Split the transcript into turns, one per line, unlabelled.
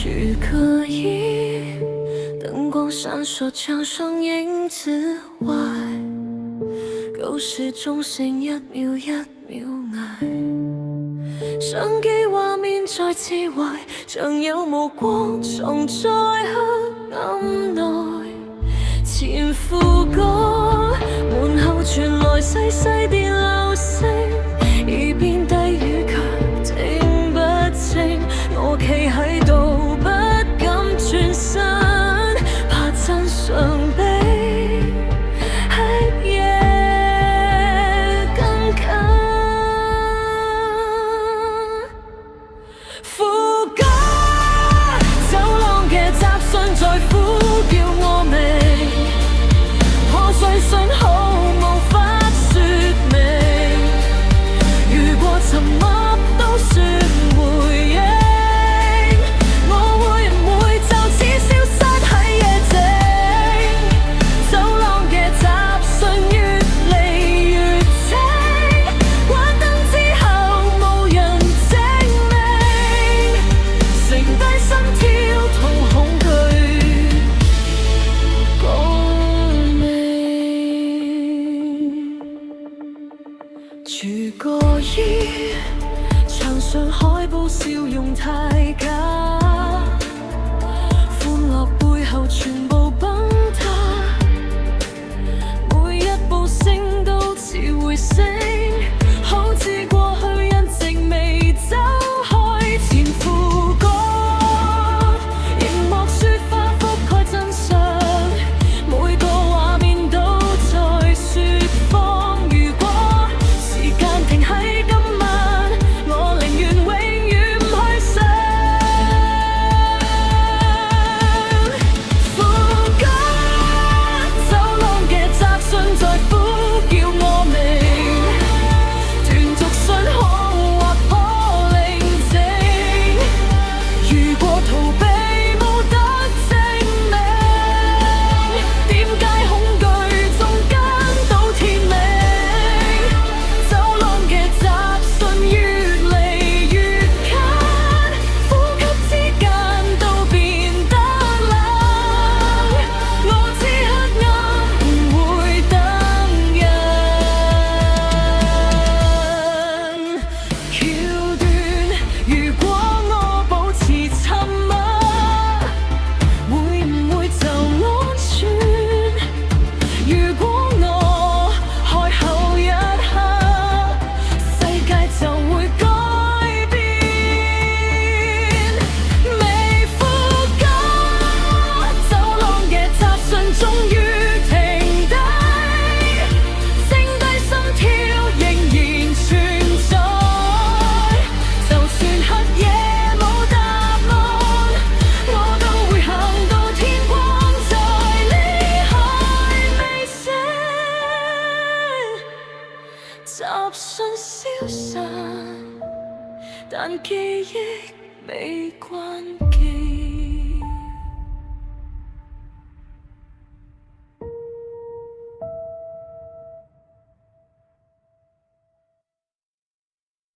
去可以，灯光闪烁，牆上影子壞，舊時鐘聲一秒一秒捱，相機畫面再次壞，像有目光藏在黑暗內。前副歌門後傳來細細電流聲，耳邊低語卻聽不清，我企喺度不敢轉身，怕真相比黑夜更近。副歌走廊嘅雜訊在呼叫我名，破碎信號無法說明，如果沉默都說回應，我會唔會就此消失喺夜靜？走廊嘅雜訊越嚟越清，關燈之後無人證明，剩低心跳同恐懼共鳴。如過衣，牆上海報笑容太假，歡樂背後全部崩塌，每一步聲都似回聲，好似過去一直未走開。前副歌熒幕雪花覆蓋真相，每個畫面都在説謊。如果時間停喺今晚，我寧願永遠唔去想。副歌走廊嘅雜訊在呼叫我名，斷續信號劃破寧靜，如果逃避冇得證明，點解恐懼仲跟到天明？走廊嘅雜訊越嚟越近，呼吸之間都變得冷，我知黑暗唔會等人。橋段，如果我保持沉默，會唔會就安全？如果我開口一刻，世界就會改變。未副歌，走廊嘅雜訊終於停低，剩低心跳仍然存在。就算黑夜冇答案，我都會行到天光再離開微聲。雜訊消散，但記憶未關機。